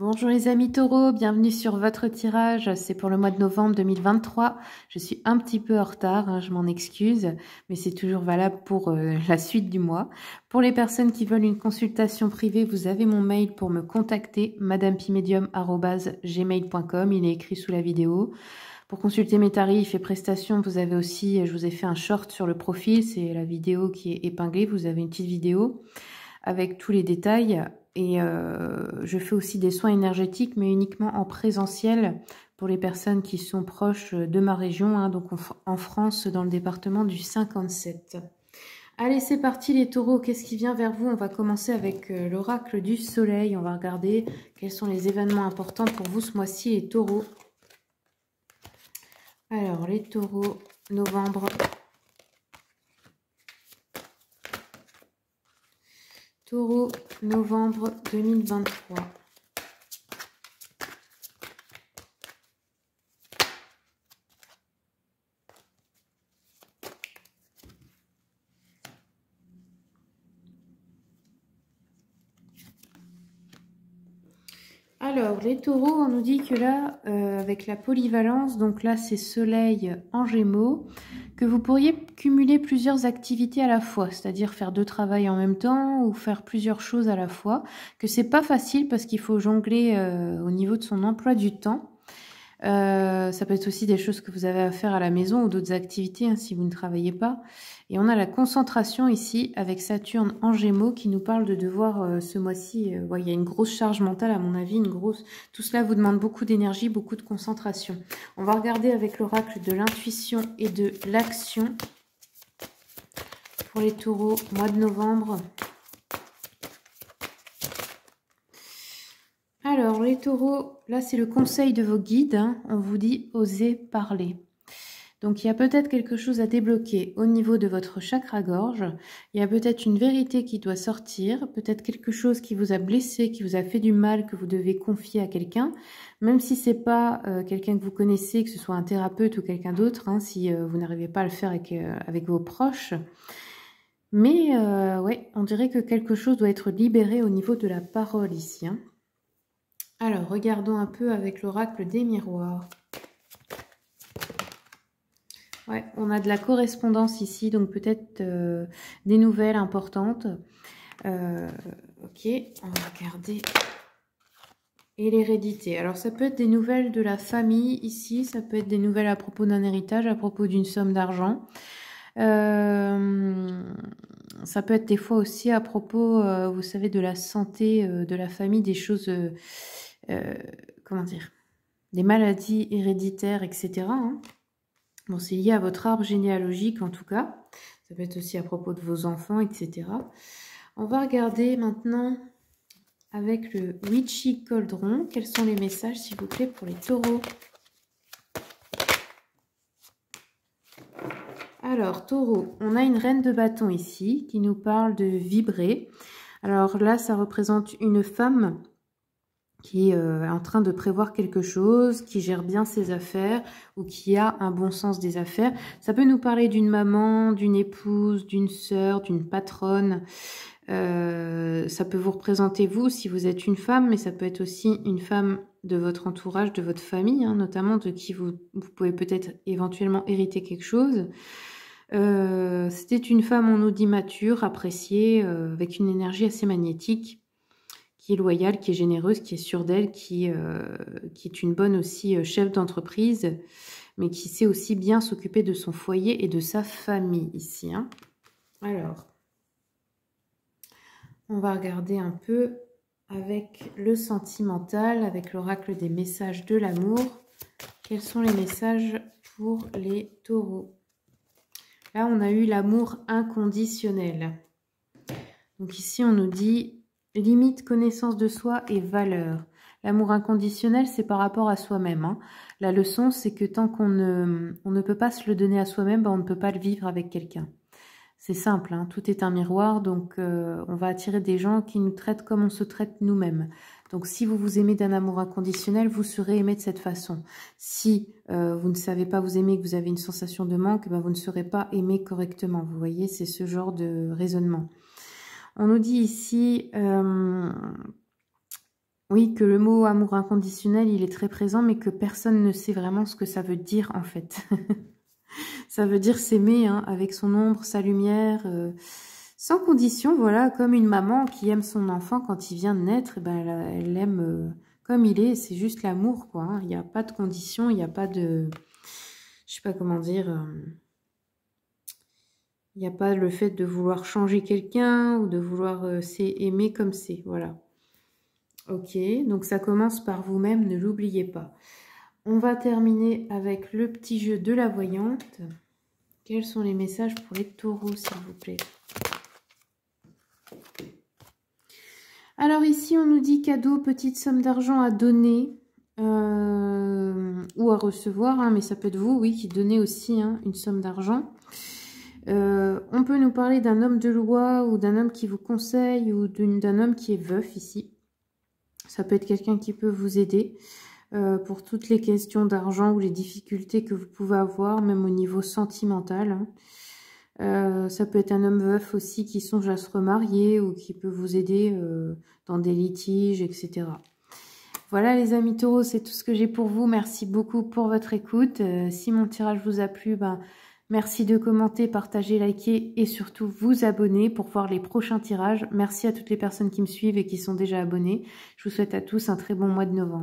Bonjour les amis taureaux, bienvenue sur votre tirage, c'est pour le mois de novembre 2023. Je suis un petit peu en retard, je m'en excuse, mais c'est toujours valable pour la suite du mois. Pour les personnes qui veulent une consultation privée, vous avez mon mail pour me contacter, madamepimedium@gmail.com, il est écrit sous la vidéo. Pour consulter mes tarifs et prestations, vous avez aussi, je vous ai fait un short sur le profil, c'est la vidéo qui est épinglée, vous avez une petite vidéo avec tous les détails. Et je fais aussi des soins énergétiques, mais uniquement en présentiel pour les personnes qui sont proches de ma région, donc en France, dans le département du 57. Allez, c'est parti les taureaux, qu'est-ce qui vient vers vous? On va commencer avec l'oracle du soleil. On va regarder quels sont les événements importants pour vous ce mois-ci, les taureaux. Alors, les taureaux, novembre. Taureau, novembre 2023. Alors, les taureaux, on nous dit que là, avec la polyvalence, donc là, c'est soleil en gémeaux, que vous pourriez cumuler plusieurs activités à la fois, c'est-à-dire faire deux travails en même temps ou faire plusieurs choses à la fois, que c'est pas facile parce qu'il faut jongler au niveau de son emploi du temps. Ça peut être aussi des choses que vous avez à faire à la maison ou d'autres activités si vous ne travaillez pas. Et on a la concentration ici avec Saturne en Gémeaux qui nous parle de devoir ce mois-ci, il y a une grosse charge mentale à mon avis, tout cela vous demande beaucoup d'énergie, beaucoup de concentration. On va regarder avec l'oracle de l'intuition et de l'action pour les taureaux, mois de novembre. Alors, les taureaux, là, c'est le conseil de vos guides. On vous dit « osez parler ». Donc, il y a peut-être quelque chose à débloquer au niveau de votre chakra-gorge. Il y a peut-être une vérité qui doit sortir, peut-être quelque chose qui vous a blessé, qui vous a fait du mal, que vous devez confier à quelqu'un. Même si c'est pas quelqu'un que vous connaissez, que ce soit un thérapeute ou quelqu'un d'autre, si vous n'arrivez pas à le faire avec vos proches. Mais ouais, on dirait que quelque chose doit être libéré au niveau de la parole ici. Alors, regardons un peu avec l'oracle des miroirs. Ouais, on a de la correspondance ici, donc peut-être des nouvelles importantes. Ok, on va regarder. Et l'hérédité. Alors, ça peut être des nouvelles de la famille ici, ça peut être des nouvelles à propos d'un héritage, à propos d'une somme d'argent. Ça peut être des fois aussi à propos, vous savez, de la santé de la famille, des choses... comment dire, des maladies héréditaires, etc. Bon, c'est lié à votre arbre généalogique en tout cas. Ça peut être aussi à propos de vos enfants, etc. On va regarder maintenant avec le Witchy Cauldron. Quels sont les messages, s'il vous plaît, pour les taureaux? Alors, taureau, on a une reine de bâton ici qui nous parle de vibrer. Alors là, ça représente une femme qui est en train de prévoir quelque chose, qui gère bien ses affaires ou qui a un bon sens des affaires. Ça peut nous parler d'une maman, d'une épouse, d'une sœur, d'une patronne. Ça peut vous représenter vous si vous êtes une femme, mais ça peut être aussi une femme de votre entourage, de votre famille, notamment de qui vous pouvez peut-être éventuellement hériter quelque chose. C'était une femme, on nous dit, mature, appréciée, avec une énergie assez magnétique, qui est loyale, qui est généreuse, qui est sûre d'elle, qui est une bonne aussi chef d'entreprise, mais qui sait aussi bien s'occuper de son foyer et de sa famille ici. Alors, on va regarder un peu avec le sentimental, avec l'oracle des messages de l'amour. Quels sont les messages pour les taureaux? Là, on a eu l'amour inconditionnel. Donc ici, on nous dit limite, connaissance de soi et valeur. L'amour inconditionnel, c'est par rapport à soi-même. La leçon, c'est que tant qu'on ne peut pas se le donner à soi-même, on ne peut pas le vivre avec quelqu'un. C'est simple, tout est un miroir, donc on va attirer des gens qui nous traitent comme on se traite nous-mêmes. Donc si vous vous aimez d'un amour inconditionnel, vous serez aimé de cette façon. Si vous ne savez pas vous aimer, que vous avez une sensation de manque, vous ne serez pas aimé correctement. Vous voyez, c'est ce genre de raisonnement. On nous dit ici Oui, que le mot amour inconditionnel, il est très présent, mais que personne ne sait vraiment ce que ça veut dire, en fait. Ça veut dire s'aimer, hein, avec son ombre, sa lumière, sans condition, voilà, comme une maman qui aime son enfant quand il vient de naître, eh ben, elle l'aime comme il est, c'est juste l'amour, quoi. Hein. Il n'y a pas de condition, il n'y a pas de... Je sais pas comment dire... il n'y a pas le fait de vouloir changer quelqu'un ou de vouloir aimer comme c'est, voilà. Ok, donc ça commence par vous-même, ne l'oubliez pas. On va terminer avec le petit jeu de la voyante. Quels sont les messages pour les taureaux, s'il vous plaît? Alors ici, on nous dit cadeau, petite somme d'argent à donner ou à recevoir, hein, mais ça peut être vous, oui, qui donnez aussi hein, une somme d'argent. On peut nous parler d'un homme de loi ou d'un homme qui vous conseille ou d'un homme qui est veuf ici. Ça peut être quelqu'un qui peut vous aider pour toutes les questions d'argent ou les difficultés que vous pouvez avoir, même au niveau sentimental. Hein. Ça peut être un homme veuf aussi qui songe à se remarier ou qui peut vous aider dans des litiges, etc. Voilà les amis taureaux, c'est tout ce que j'ai pour vous. Merci beaucoup pour votre écoute. Si mon tirage vous a plu, merci de commenter, partager, liker et surtout vous abonner pour voir les prochains tirages. Merci à toutes les personnes qui me suivent et qui sont déjà abonnées. Je vous souhaite à tous un très bon mois de novembre.